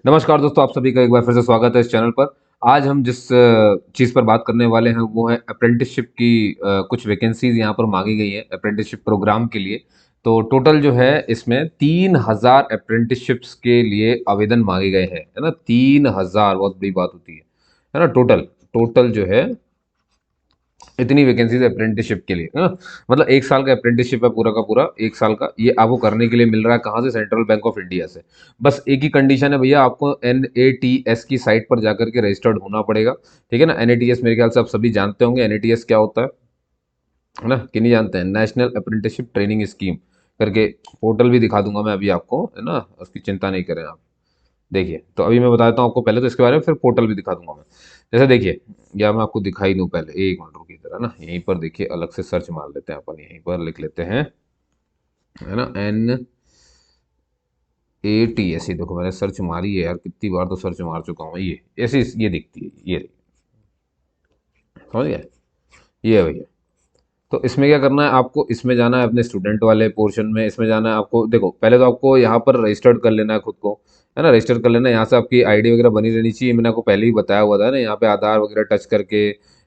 नमस्कार दोस्तों, आप सभी का एक बार फिर से स्वागत है इस चैनल पर। आज हम जिस चीज़ पर बात करने वाले हैं वो है अप्रेंटिसशिप की कुछ वैकेंसीज़ यहाँ पर माँगी गई हैं अप्रेंटिसशिप प्रोग्राम के लिए। तो टोटल जो है इसमें 3000 अप्रेंटिसशिप्स के लिए आवेदन माँगे गए हैं, है ना? 3000 बहुत बड़ी बात होती है ना? टोटल टोटल जो है इतनी वैकेंसीज अप्रेंटिसशिप के लिए, है ना? मतलब 1 साल का अप्रेंटिसशिप है पूरा का पूरा, 1 साल का। ये आपको करने के लिए मिल रहा है कहाँ से? सेंट्रल बैंक ऑफ इंडिया से। बस एक ही कंडीशन है भैया, आपको एनएटीएस की साइट पर जाकर के रजिस्टर्ड होना पड़ेगा, ठीक है ना? एनएटीएस मेरे ख्याल से आप सभी जानते होंगे एनएटीएस क्या होता है ना? कि नहीं जानते हैं? नेशनल अप्रेंटिसशिप ट्रेनिंग स्कीम करके पोर्टल भी दिखा दूंगा मैं अभी आपको, है ना? उसकी चिंता नहीं करें आप। देखिए, तो अभी मैं बताता हूँ आपको पहले तो इसके बारे में, फिर पोर्टल भी दिखा दूंगा मैं। जैसे देखिए, या मैं आपको दिखाई दूँ पहले, एक मिनट रुकिए जरा ना, यहीं पर देखिए अलग से सर्च मार लेते हैं अपन, यहीं पर लिख लेते हैं, है ना? NATS, ही देखो मैंने सर्च मारी है यार, कितनी बार तो सर्च मार चुका हूँ। ये ऐसे ये दिखती है, ये समझ गए? ये है भैया। तो इसमें क्या करना है आपको? इसमें जाना है अपने स्टूडेंट वाले पोर्शन में, इसमें जाना है आपको। देखो पहले तो आपको यहाँ पर रजिस्टर्ड कर लेना है खुद को, है ना? रजिस्टर कर लेना है, यहाँ से आपकी आईडी वगैरह बनी रहनी चाहिए। मैंने आपको पहले ही बताया हुआ था ना, यहाँ पे आधार वगैरह टच करके,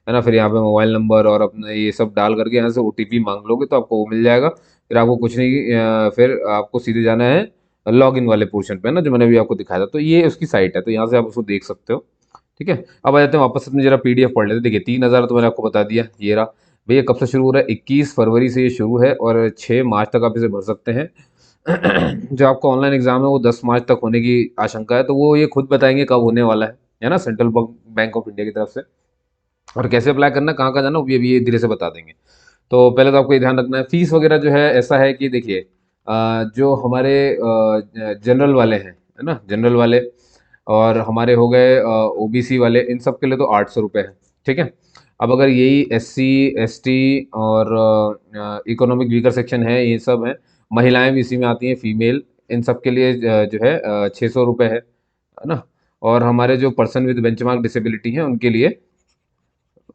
है ना? फिर यहाँ पे मोबाइल नंबर और अपना ये सब डाल करके यहाँ से ओटीपी मांग लोगे तो आपको वो मिल जाएगा। फिर आपको कुछ नहीं, फिर आपको सीधे जाना है लॉग इन वाले पोर्शन पे, है ना, जो मैंने अभी आपको दिखाया था। तो ये उसकी साइट है, तो यहाँ से आप उसको देख सकते हो, ठीक है? अब आ जाते हैं वापस अपने जरा पीडीएफ पढ़ लेते हैं। देखिए 3000 तो मैंने आपको बता दिया, ये रहा भैया। कब से शुरू हो रहा है? 21 फरवरी से ये शुरू है और 6 मार्च तक आप इसे भर सकते हैं। जो आपका ऑनलाइन एग्जाम है वो 10 मार्च तक होने की आशंका है, तो वो ये खुद बताएंगे कब होने वाला है ना? सेंट्रल बैंक ऑफ इंडिया की तरफ से। और कैसे अप्लाई करना, कहाँ कहाँ जाना, वो भी अभी ये धीरे से बता देंगे। तो पहले तो आपको ये ध्यान रखना है, फीस वगैरह जो है ऐसा है कि देखिए, जो हमारे जनरल वाले हैं, है ना, जनरल वाले, और हमारे हो गए ओबीसी वाले, इन सब के लिए तो 800 रुपये है, ठीक है? अब अगर यही SC ST और इकोनॉमिक वीकर सेक्शन है, ये सब है, महिलाएं भी इसी में आती हैं, फीमेल, इन सब के लिए जो है 600 रुपये है ना? और हमारे जो पर्सन विद बेंचमार्क डिसेबिलिटी हैं उनके लिए,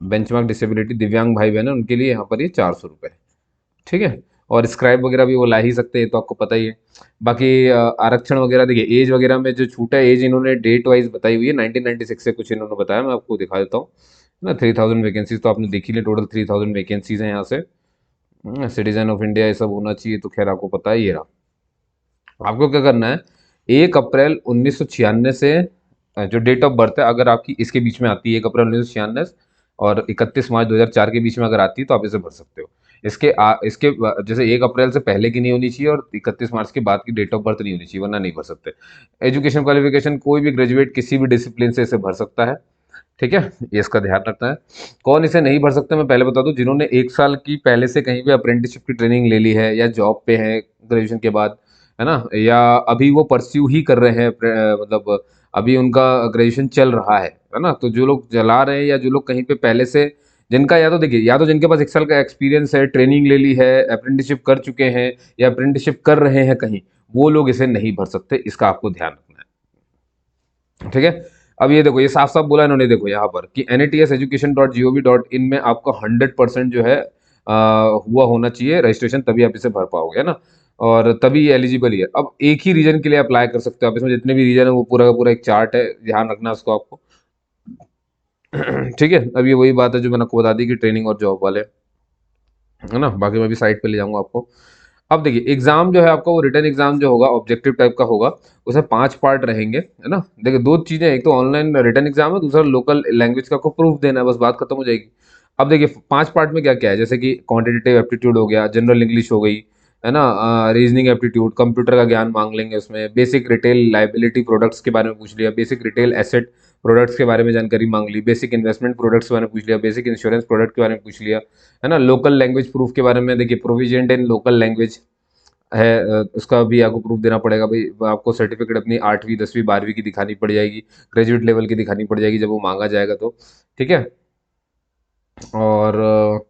बेंचमार्क डिसेबिलिटी दिव्यांग भाई बहन है, उनके लिए यहाँ पर ये 400 रुपये है, ठीक है? और स्क्राइब वगैरह भी वो ला ही सकते हैं, तो आपको पता ही है। बाकी आरक्षण वगैरह देखिए, एज वगैरह में जो छूट है, एज इन्होंने डेट वाइज बताई हुई है, 1996 से कुछ इन्होंने बताया, मैं आपको दिखा देता हूँ ना। 3000 वैकेंसीज तो आपने देखी ली, टोटल 3000 वैकेंसीज हैं यहाँ से। सिटीजन ऑफ इंडिया ये सब होना चाहिए, तो खैर आपको पता ही है। आपको क्या करना है? 1 अप्रैल 1996 से जो डेट ऑफ बर्थ है, अगर आपकी इसके बीच में आती है 1 अप्रैल 1996 और 31 मार्च 2004 के बीच में अगर आती है, तो आप इसे भर सकते हो। जैसे 1 अप्रैल से पहले की नहीं होनी चाहिए और 31 मार्च के बाद की डेट ऑफ बर्थ नहीं होनी चाहिए, वरना नहीं भर सकते। एजुकेशन क्वालिफिकेशन, कोई भी ग्रेजुएट किसी भी डिसिप्लिन से इसे भर सकता है, ठीक है? ये इसका ध्यान रखना है। कौन इसे नहीं भर सकते, मैं पहले बता दूं, जिन्होंने 1 साल की पहले से कहीं पे अप्रेंटिसशिप की ट्रेनिंग ले ली है, या जॉब पे है ग्रेजुएशन के बाद, है ना, या अभी वो परस्यू ही कर रहे हैं, मतलब अभी उनका ग्रेजुएशन चल रहा है ना? तो जो लोग चला रहे हैं या जो लोग कहीं पे पहले से, जिनका, या तो देखिए, या तो जिनके पास 1 साल का एक्सपीरियंस है, ट्रेनिंग ले ली है, अप्रेंटिसशिप कर चुके हैं, या अप्रेंटिसशिप कर रहे हैं कहीं, वो लोग इसे नहीं भर सकते, इसका आपको ध्यान रखना है, ठीक है? अब ये देखो, ये साफ साफ बोला इन्होंने, देखो यहाँ पर कि NATSeducation.gov.in में आपका 100% जो है हुआ होना चाहिए रजिस्ट्रेशन, तभी आप इसे भर पाओगे, है ना? और तभी ये एलिजिबल ही है। अब एक ही रीजन के लिए अप्लाई कर सकते हो आप, इसमें जितने भी रीजन है वो पूरा का पूरा एक चार्ट है, ध्यान रखना है उसको आपको। ठीक है? अब ये वही बात है जो मैंने आपको बता दी कि ट्रेनिंग और जॉब वाले, है ना? बाकी मैं भी साइट पे ले जाऊंगा आपको। अब देखिए, एग्जाम जो है आपका, वो रिटर्न एग्जाम जो होगा ऑब्जेक्टिव टाइप का होगा। उसमें 5 पार्ट रहेंगे, है ना? देखिए, दो चीजें, एक तो ऑनलाइन रिटर्न एग्जाम है, दूसरा लोकल लैंग्वेज का आपको प्रूफ देना है, बस बात खत्म हो जाएगी। अब देखिए 5 पार्ट में क्या क्या है, जैसे कि क्वांटिटेटिव एप्टीट्यूड हो गया, जनरल इंग्लिश हो गई, है ना, रीजनिंग एप्टीट्यूड, कंप्यूटर का ज्ञान मांग लेंगे उसमें, बेसिक रिटेल लाइबिलिटी प्रोडक्ट्स के बारे में पूछ लिया, बेसिक रिटेल एसेट प्रोडक्ट्स के बारे में जानकारी मांग ली, बेसिक इन्वेस्टमेंट प्रोडक्ट्स के बारे में पूछ लिया, बेसिक इंश्योरेंस प्रोडक्ट के बारे में पूछ लिया, है ना? लोकल लैंग्वेज प्रूफ के बारे में देखिए, प्रोविजन इन लोकल लैंग्वेज है, उसका भी आपको प्रूफ देना पड़ेगा भाई। आपको सर्टिफिकेट अपनी 8वीं 10वीं 12वीं की दिखानी पड़ जाएगी, ग्रेजुएट लेवल की दिखानी पड़ जाएगी जब वो मांगा जाएगा तो, ठीक है? और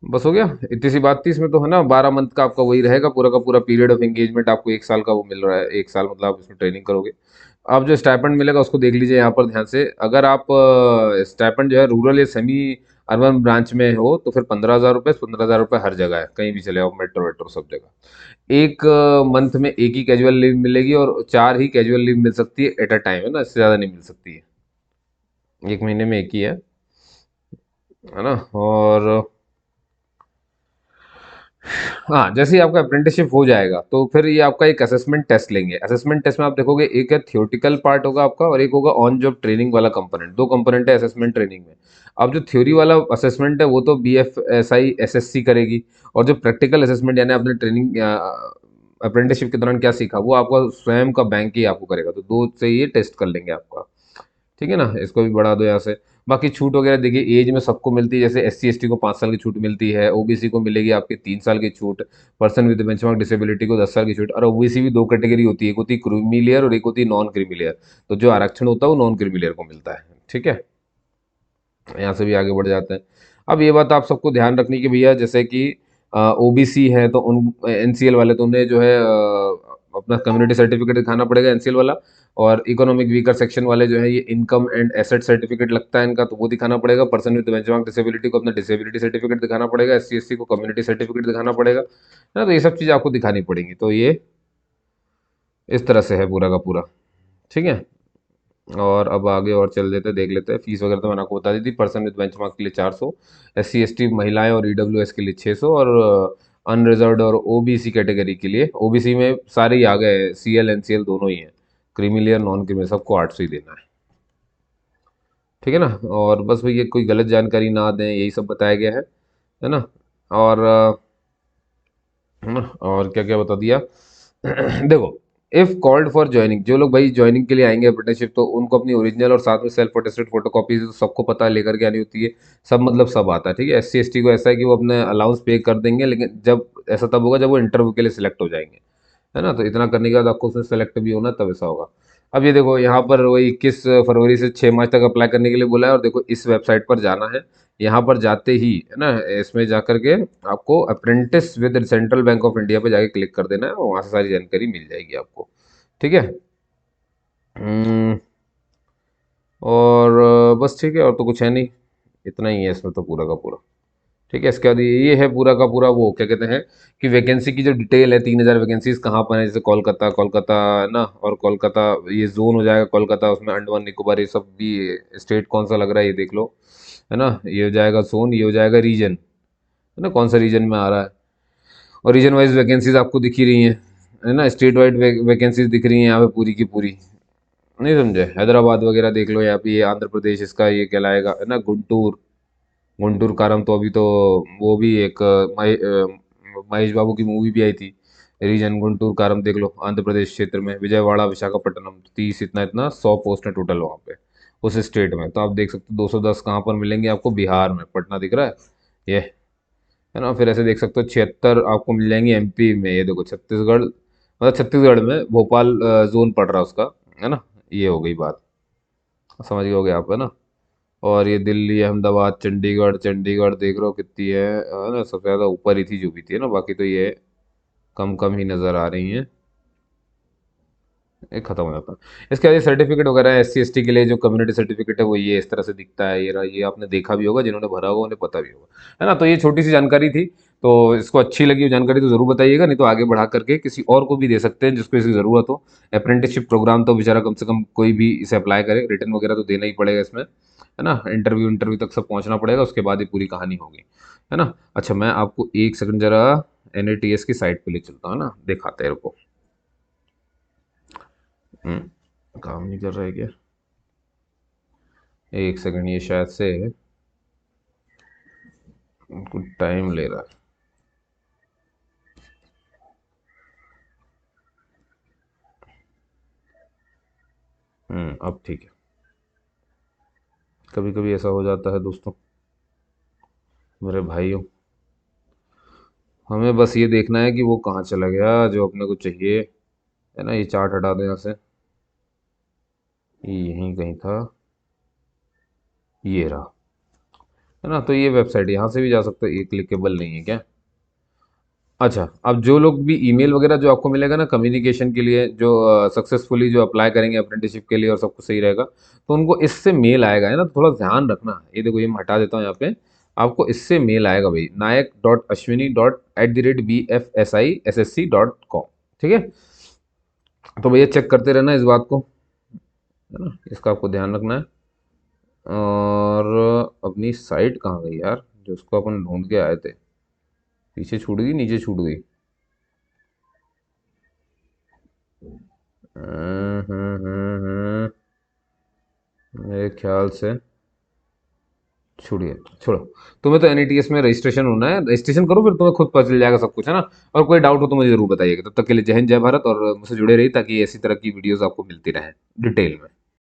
बस हो गया, इतनी सी बात थी इसमें तो, है ना? 12 मंथ का आपका वही रहेगा, पूरा का पूरा पीरियड ऑफ एंगेजमेंट आपको 1 साल का वो मिल रहा है, 1 साल मतलब आप इसमें ट्रेनिंग करोगे। आप जो स्टाइपेंड मिलेगा उसको देख लीजिए यहाँ पर ध्यान से। अगर आप स्टाइपेंड जो है रूरल या सेमी अर्बन ब्रांच में हो तो फिर 15,000 रुपये, 15,000 रुपये हर जगह है, कहीं भी चले जाओ, मेट्रो वेट्रो सब जगह। एक मंथ में एक ही कैजुअल लीव मिलेगी और 4 ही कैजुअल लीव मिल सकती है एट अ टाइम, है ना, इससे ज़्यादा नहीं मिल सकती है, एक महीने में एक ही है ना। और हाँ, जैसे ही आपका अप्रेंटिसशिप हो जाएगा तो फिर ये आपका एक असेसमेंट टेस्ट लेंगे। असेसमेंट टेस्ट में आप देखोगे एक है थियोरटिकल पार्ट होगा आपका और एक होगा ऑन जॉब ट्रेनिंग वाला कंपोनेंट, दो कंपोनेंट है असेसमेंट ट्रेनिंग में। अब जो थ्योरी वाला असेसमेंट है वो तो BFSI SSC करेगी, और जो प्रैक्टिकल असेसमेंट यानी आपने ट्रेनिंग अप्रेंटिसशिप के दौरान क्या सीखा वो आपका स्वयं का बैंक ही आपको करेगा, तो दो से ये टेस्ट कर लेंगे आपका। ठीक है ना, इसको भी बढ़ा दो यहाँ से। बाकी छूट वगैरह देखिए एज में सबको मिलती है, जैसे SC ST को 5 साल की छूट मिलती है, OBC को मिलेगी आपकी 3 साल की छूट, पर्सन विद बेंचमार्क डिसेबिलिटी को 10 साल की छूट। और OBC भी दो कैटेगरी होती है, एक होती है क्रीमी लेयर और एक होती है नॉन क्रीमी लेयर, तो जो आरक्षण होता है वो नॉन क्रीमी लेयर को मिलता है। ठीक है, यहाँ से भी आगे बढ़ जाते हैं। अब ये बात आप सबको ध्यान रखनी कि भैया जैसे कि OBC है तो उन NCL वाले तो उन्हें जो है अपना कम्युनिटी सर्टिफिकेट दिखाना पड़ेगा, NCL वाला। और इकोनॉमिक वीकर सेक्शन वाले जो है ये इनकम एंड एसेट सर्टिफिकेट लगता है इनका, तो वो दिखाना पड़ेगा। पर्सन विद बेंचमार्क डिसेबिलिटी को अपना डिसेबिलिटी सर्टिफिकेट दिखाना पड़ेगा, SC ST को कम्युनिटी सर्टिफिकेट दिखाना पड़ेगा, है ना। तो ये सब चीज़ आपको दिखानी पड़ेंगी, तो ये इस तरह से है पूरा का पूरा। ठीक है, और अब आगे और चल देते हैं, देख लेते हैं। फीस वगैरह तो मैंने आपको बता दी थी, पर्सन विद बेंचमार्क के लिए 400, SC ST महिलाएं और EWS के लिए 600, और अनरिजर्व्ड और OBC कैटेगरी के लिए, OBC में सारे ही आ गए, CL NCL दोनों ही हैं, क्रीमी नॉन क्रीमी सबको 800 ही देना है। ठीक है ना, और बस भैया कोई गलत जानकारी ना दें, यही सब बताया गया है ना। और है ना, और क्या क्या बता दिया। देखो, इफ कॉल्ड फॉर ज्वाइनिंग, जो लोग भाई ज्वाइनिंग के लिए आएंगे अप्रेंटिसशिप, तो उनको अपनी ओरिजिनल और साथ में सेल्फ अटेस्टेड फोटोकॉपी तो सबको पता है लेकर के आनी होती है, सब मतलब सब आता है। ठीक है, SC ST को ऐसा है कि वो अपने अलाउंस पे कर देंगे, लेकिन जब ऐसा तब होगा जब वो इंटरव्यू के लिए सिलेक्ट हो जाएंगे, है ना। तो इतना करने के बाद आपको उसमें सेलेक्ट भी होना, तब ऐसा होगा। अब ये देखो यहाँ पर वही 21 फरवरी से 6 मार्च तक अप्लाई करने के लिए बोला है, और देखो इस वेबसाइट पर जाना है, यहाँ पर जाते ही है ना, इसमें जाकर के आपको apprentice with central bank of India पे जाके क्लिक कर देना है, और वहाँ से सारी जानकारी मिल जाएगी आपको। ठीक है। हम्म, और बस ठीक है, और तो कुछ है नहीं, इतना ही है इसमें तो पूरा का पूरा। ठीक है, इसके बाद ये है पूरा का पूरा वो क्या कहते हैं कि वैकेंसी की जो डिटेल है, 3,000 वैकेंसीज कहाँ पर है, जैसे कोलकाता, कोलकाता है ना, और कोलकाता ये जोन हो जाएगा कोलकाता, उसमें अंडमान निकोबार ये सब भी, स्टेट कौन सा लग रहा है ये देख लो, है ना। ये हो जाएगा जोन, ये हो जाएगा रीजन, है ना, कौन सा रीजन में आ रहा है। और रीजन वाइज वैकेंसीज आपको दिख ही रही हैं, है ना, स्टेट वाइड वैकेंसीज दिख रही हैं यहाँ पे पूरी की पूरी। नहीं समझे, हैदराबाद वगैरह देख लो यहाँ पे, ये आंध्र प्रदेश इसका ये कहलाएगा, है ना, गुंटूर, गुंटूर कारम, तो अभी तो वो भी एक महेश बाबू की मूवी भी आई थी, रीजन गुंटूर कारम देख लो, आंध्र प्रदेश क्षेत्र में विजयवाड़ा विशाखापट्टनम, 30 इतना इतना 100 पोस्ट है टोटल वहाँ पे उस स्टेट में। तो आप देख सकते हो 210 कहाँ पर मिलेंगे आपको, बिहार में पटना दिख रहा है ये, है ना। फिर ऐसे देख सकते हो 76 आपको मिल जाएंगे MP में, ये देखो छत्तीसगढ़, मतलब छत्तीसगढ़ में भोपाल जोन पड़ रहा है उसका, है ना। ये हो गई बात, समझ गए होगे आप, है ना। और ये दिल्ली, अहमदाबाद, चंडीगढ़, चंडीगढ़ देख रहे हो कितनी है ना, सबसे ज़्यादा ऊपर ही थी जो भी थी, है ना, बाकी तो ये कम कम ही नज़र आ रही हैं, ये खत्म हो जाता है। इसके बाद ये सर्टिफिकेट वगैरह है, SC ST के लिए जो कम्युनिटी सर्टिफिकेट है वो ये इस तरह से दिखता है, ये रहा, ये आपने देखा भी होगा, जिन्होंने भरा होगा उन्हें पता भी होगा, है ना। तो ये छोटी सी जानकारी थी, तो इसको अच्छी लगी वो जानकारी तो ज़रूर बताइएगा, नहीं तो आगे बढ़ा करके किसी और को भी दे सकते हैं जिसको इसकी ज़रूरत हो। अप्रेंटिसशिप प्रोग्राम तो बेचारा कम से कम कोई भी इसे अप्लाई करे, रिटर्न वगैरह तो देना ही पड़ेगा इसमें, है ना, इंटरव्यू इंटरव्यू तक सब पहुंचना पड़ेगा, उसके बाद ये पूरी कहानी होगी, है ना। अच्छा, मैं आपको एक सेकंड जरा NATS की साइट पे ले चलता हूँ ना, दिखाते हैं, रुको। काम नहीं कर रहा है क्या, एक सेकंड, ये शायद से कुछ टाइम ले रहा है। अब ठीक है, कभी कभी ऐसा हो जाता है दोस्तों, मेरे भाइयों, हमें बस ये देखना है कि वो कहाँ चला गया जो अपने को चाहिए, है ना। ये चार्ट हटा दो यहाँ से, ये यहीं कहीं था, ये रहा, है ना। तो ये वेबसाइट यहाँ से भी जा सकते हो, ये क्लिकेबल नहीं है क्या। अच्छा, अब जो लोग भी ईमेल वगैरह जो आपको मिलेगा ना कम्युनिकेशन के लिए, जो सक्सेसफुली जो अप्लाई करेंगे अप्रेंटिसशिप के लिए और सब कुछ सही रहेगा, तो उनको इससे मेल आएगा, है ना। तो थोड़ा ध्यान रखना, ये देखो ये मैं हटा देता हूँ यहाँ पे, आपको इससे मेल आएगा भाई, nayak.ashwini.@bfsi.ssc.com। ठीक है, तो भैया चेक करते रहना इस बात को, है ना, इसका आपको ध्यान रखना है। और अपनी साइट कहाँ गई यार, जो उसको अपन ढूंढ के आए थे, पीछे छूट गई, नीचे छूट गई। मेरे ख्याल से छूट गया, छोड़ो। तुम्हें तो एनईटीएस में रजिस्ट्रेशन होना है, रजिस्ट्रेशन करो, फिर तुम्हें खुद पता चल जाएगा सब कुछ, है ना। और कोई डाउट हो तो मुझे जरूर बताइएगा। तब तक के लिए जय हिंद जय भारत, और मुझसे जुड़े रहिए ताकि ऐसी तरह की वीडियोस आपको मिलती रहें डिटेल में।